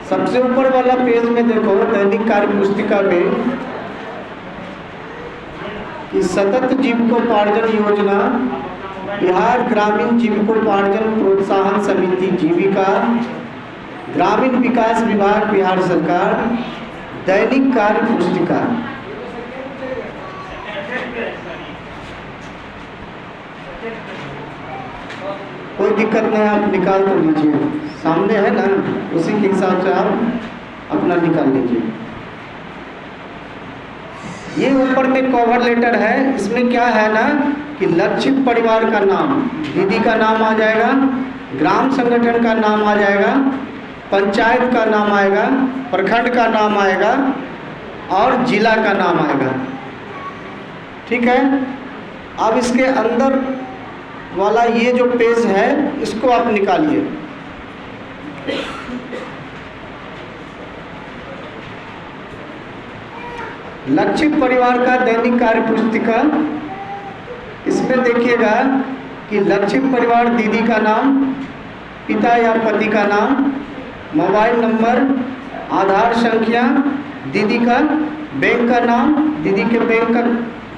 सबसे ऊपर वाला पेज में देखो दैनिक कार्य पुस्तिका में कि सतत जीविकोपार्जन योजना, बिहार ग्रामीण जीविकोपार्जन प्रोत्साहन समिति जीविका, ग्रामीण विकास विभाग बिहार सरकार, दैनिक कार्य पुस्तिका। कोई दिक्कत नहीं, आप निकाल तो लीजिए, सामने है ना, उसी के हिसाब से आप अपना निकाल लीजिए। ये ऊपर में कवर लेटर है, इसमें क्या है ना कि लक्षित परिवार का नाम, दीदी का नाम आ जाएगा, ग्राम संगठन का नाम आ जाएगा, पंचायत का नाम आएगा, प्रखंड का नाम आएगा और जिला का नाम आएगा। ठीक है। अब इसके अंदर वाला ये जो पेज है इसको आप निकालिए। लक्षित परिवार का दैनिक कार्य पुस्तिका, इसमें देखिएगा कि लक्षित परिवार दीदी का नाम, पिता या पति का नाम, मोबाइल नंबर, आधार संख्या, दीदी का बैंक का नाम, दीदी के बैंक का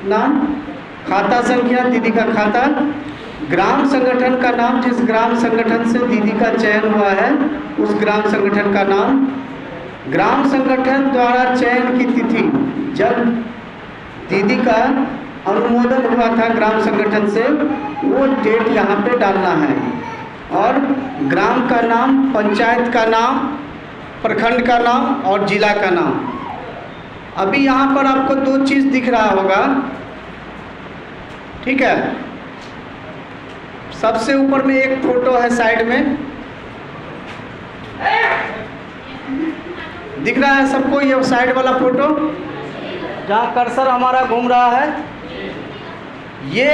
नाम, खाता संख्या, दीदी का खाता, ग्राम संगठन का नाम, जिस ग्राम संगठन से दीदी का चयन हुआ है उस ग्राम संगठन का नाम, ग्राम संगठन द्वारा चयन की तिथि, जब दीदी का अनुमोदन हुआ था ग्राम संगठन से, वो डेट यहाँ पे डालना है, और ग्राम का नाम, पंचायत का नाम, प्रखंड का नाम और जिला का नाम। अभी यहाँ पर आपको दो चीज़ दिख रहा होगा। ठीक है। सबसे ऊपर में एक फोटो है, साइड में दिख रहा है सबको, ये साइड वाला फोटो जहाँ कर्सर हमारा घूम रहा है, ये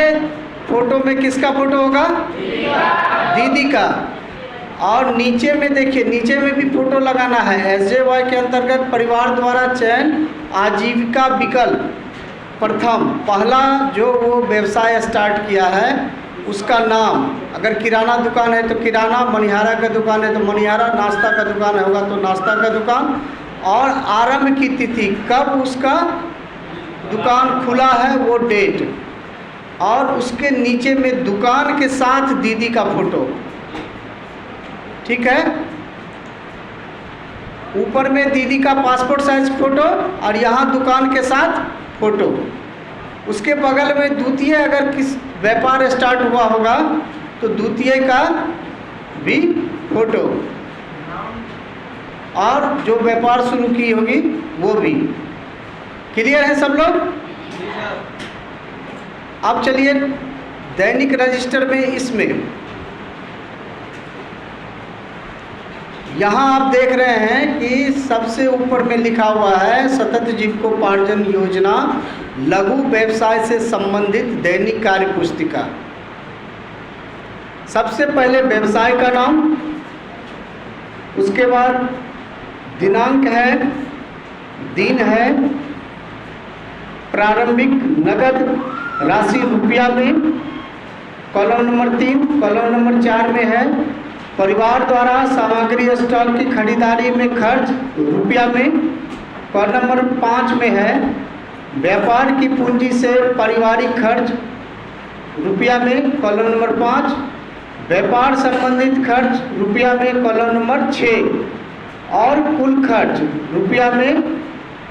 फोटो में किसका फोटो होगा? दीदी का। और नीचे में देखिए, नीचे में भी फोटो लगाना है। SJY के अंतर्गत परिवार द्वारा चयन आजीविका विकल्प प्रथम, पहला जो वो व्यवसाय स्टार्ट किया है उसका नाम, अगर किराना दुकान है तो किराना, मनिहारा का दुकान है तो मनिहारा, नाश्ता का दुकान होगा तो नाश्ता का दुकान, और आरंभ की तिथि, कब उसका दुकान खुला है वो डेट, और उसके नीचे में दुकान के साथ दीदी का फोटो। ठीक है। ऊपर में दीदी का पासपोर्ट साइज फोटो और यहाँ दुकान के साथ फोटो। उसके बगल में द्वितीय, अगर किस व्यापार स्टार्ट हुआ होगा तो द्वितीय का भी फोटो, और जो व्यापार शुरू की होगी वो भी। क्लियर है सब लोग? अब चलिए दैनिक रजिस्टर में, इसमें यहाँ आप देख रहे हैं कि सबसे ऊपर में लिखा हुआ है सतत जीविकोपार्जन योजना लघु व्यवसाय से संबंधित दैनिक कार्य पुस्तिका। सबसे पहले व्यवसाय का नाम, उसके बाद दिनांक है, दिन है, प्रारंभिक नगद राशि रुपया में, कॉलम नंबर 3, कॉलम नंबर 4 में है परिवार द्वारा सामग्री स्टॉल की खरीदारी में खर्च रुपया में, कॉलम नंबर 5 में है व्यापार की पूंजी से पारिवारिक खर्च रुपया में, कॉलम नंबर 5, व्यापार संबंधित खर्च रुपया में, कॉलम नंबर 6, और कुल खर्च रुपया में।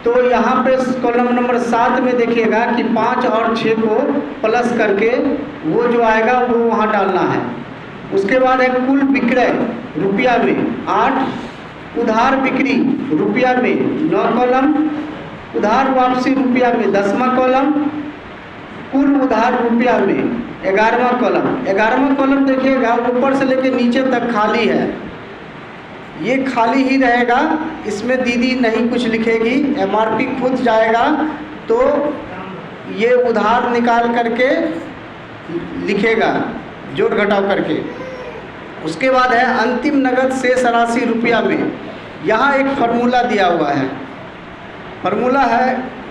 तो यहाँ पे कॉलम नंबर 7 में देखिएगा कि 5 और 6 को प्लस करके वो जो आएगा वो वहाँ डालना है। उसके बाद है कुल विक्रय रुपया में 8, उधार बिक्री रुपया में 9 कॉलम, उधार वापसी रुपया में 10वां कॉलम, कुल उधार रुपया में 11वां कॉलम। 11वां कॉलम देखिएगा ऊपर से लेकर नीचे तक खाली है, ये खाली ही रहेगा, इसमें दीदी नहीं कुछ लिखेगी, MRP खुद जाएगा तो ये उधार निकाल करके लिखेगा जोड़ घटाव करके। उसके बाद है अंतिम नगद शेष राशि रुपया में। यहाँ एक फार्मूला दिया हुआ है, फार्मूला है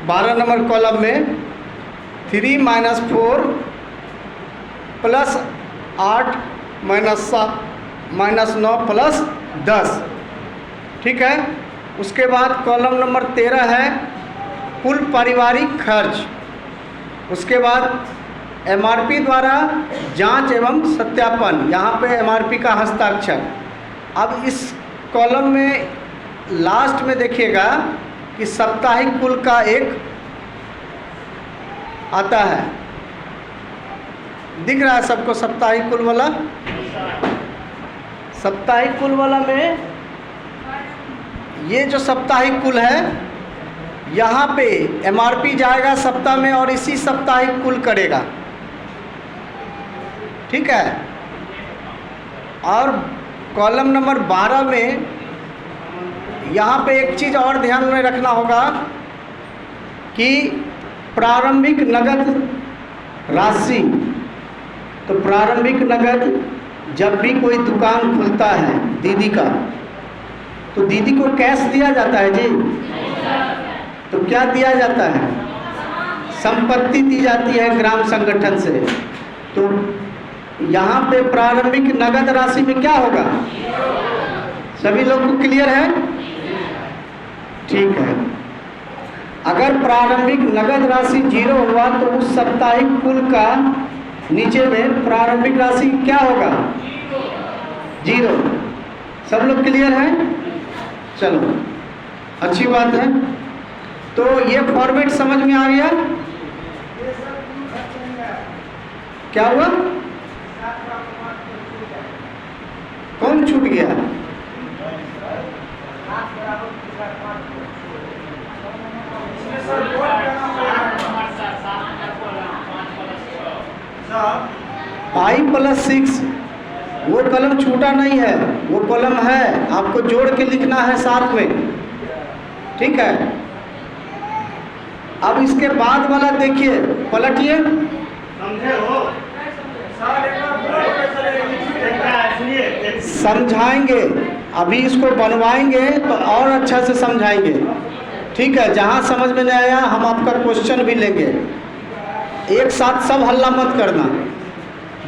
12 नंबर कॉलम में 3 - 4 + 8 - 7 - 9 + 10। ठीक है। उसके बाद कॉलम नंबर 13 है कुल पारिवारिक खर्च। उसके बाद एमआरपी द्वारा जांच एवं सत्यापन, यहाँ पे एमआरपी का हस्ताक्षर। अब इस कॉलम में लास्ट में देखिएगा कि साप्ताहिक कुल का एक आता है, दिख रहा है सबको साप्ताहिक कुल वाला? साप्ताहिक कुल वाला में ये जो साप्ताहिक कुल है, यहाँ पे एमआरपी जाएगा सप्ताह में और इसी साप्ताहिक कुल करेगा, ठीक है। और कॉलम नंबर 12 में यहाँ पे एक चीज़ और ध्यान में रखना होगा कि प्रारंभिक नगद राशि, तो प्रारंभिक नगद जब भी कोई दुकान खुलता है दीदी का, तो दीदी को कैश दिया जाता है जी, तो क्या दिया जाता है? संपत्ति दी जाती है ग्राम संगठन से। तो यहाँ पे प्रारंभिक नगद राशि में क्या होगा? सभी लोग को क्लियर है? ठीक है। अगर प्रारंभिक नगद राशि 0 हुआ तो उस साप्ताहिक कुल का नीचे में प्रारंभिक राशि क्या होगा? 0। सब लोग क्लियर है? चलो, अच्छी बात है। तो ये फॉर्मेट समझ में आ गया? क्या हुआ? कौन छूट गया? I+6 वो कलम छूटा नहीं है, वो कलम है, आपको जोड़ के लिखना है साथ में, ठीक है। अब इसके बाद वाला देखिए, पलटिए। समझाएंगे, अभी इसको बनवाएंगे तो और अच्छा से समझाएंगे, ठीक है। जहाँ समझ में नहीं आया हम आपका क्वेश्चन भी लेंगे। एक साथ सब हल्ला मत करना,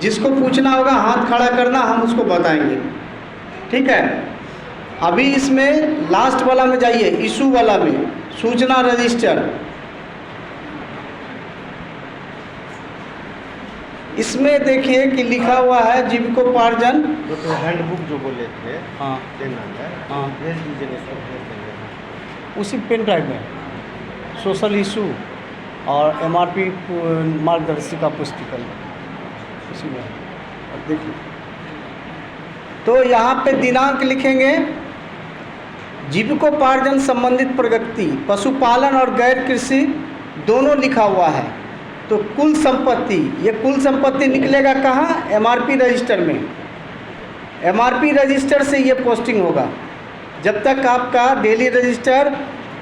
जिसको पूछना होगा हाथ खड़ा करना, हम उसको बताएंगे, ठीक है। अभी इसमें लास्ट वाला में जाइए, इशू वाला में, सूचना रजिस्टर। इसमें देखिए कि लिखा हुआ है जीविकोपार्जन, तो हैंडबुक जो बोले थे, हाँ देना है, हाँ, भेज दीजिए, सब भेज देंगे। उसी पेन ड्राइव में सोशल इशू और एमआरपी मार्गदर्शिका पुस्तिका उसी में, और देखिए। तो यहाँ पे दिनांक लिखेंगे, जीविकोपार्जन संबंधित प्रगति, पशुपालन और गैर कृषि दोनों लिखा हुआ है। तो कुल संपत्ति, ये कुल संपत्ति निकलेगा कहाँ? एमआरपी रजिस्टर में। एमआरपी रजिस्टर से ये पोस्टिंग होगा। जब तक आपका daily register,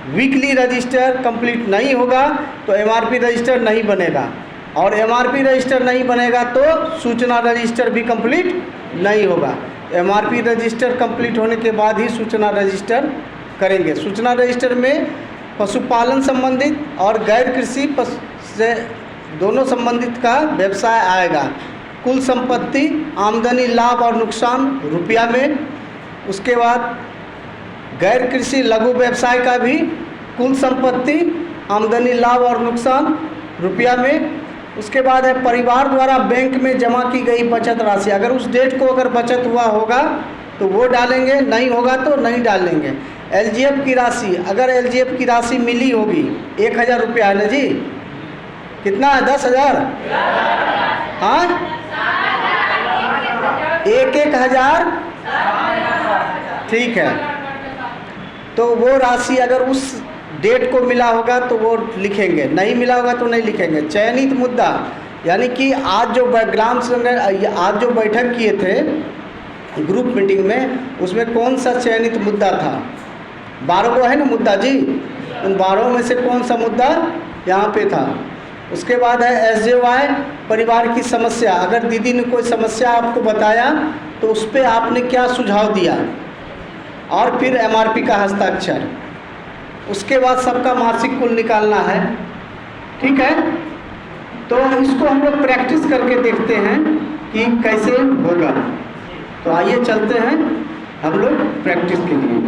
weekly register complete नहीं होगा तो एमआरपी रजिस्टर नहीं बनेगा, और एमआरपी रजिस्टर नहीं बनेगा तो सूचना रजिस्टर भी कंप्लीट नहीं होगा। एमआरपी रजिस्टर कंप्लीट होने के बाद ही सूचना रजिस्टर करेंगे। सूचना रजिस्टर में पशुपालन संबंधित और गैर कृषि से दोनों संबंधित का व्यवसाय आएगा। कुल संपत्ति, आमदनी, लाभ और नुकसान रुपया में। उसके बाद गैर कृषि लघु व्यवसाय का भी कुल संपत्ति, आमदनी, लाभ और नुकसान रुपया में। उसके बाद है परिवार द्वारा बैंक में जमा की गई बचत राशि। अगर उस डेट को अगर बचत हुआ होगा तो वो डालेंगे, नहीं होगा तो नहीं डालेंगे। एलजीएफ की राशि, अगर एलजीएफ की राशि मिली होगी 1000 रुपया है ना जी, कितना है? 10,000, हाँ, 1,000, ठीक है। तो वो राशि अगर उस डेट को मिला होगा तो वो लिखेंगे, नहीं मिला होगा तो नहीं लिखेंगे। चयनित मुद्दा, यानी कि आज जो ग्राम संगठन आज जो बैठक किए थे ग्रुप मीटिंग में, उसमें कौन सा चयनित मुद्दा था? 12 को है ना मुद्दा जी, उन 12 में से कौन सा मुद्दा यहाँ पे था? उसके बाद है एसजेवाई, परिवार की समस्या। अगर दीदी ने कोई समस्या आपको बताया तो उस पर आपने क्या सुझाव दिया, और फिर एमआरपी का हस्ताक्षर। उसके बाद सबका मासिक कुल निकालना है, ठीक है। तो इसको हम लोग प्रैक्टिस करके देखते हैं कि कैसे होगा। तो आइए चलते हैं हम लोग प्रैक्टिस के लिए।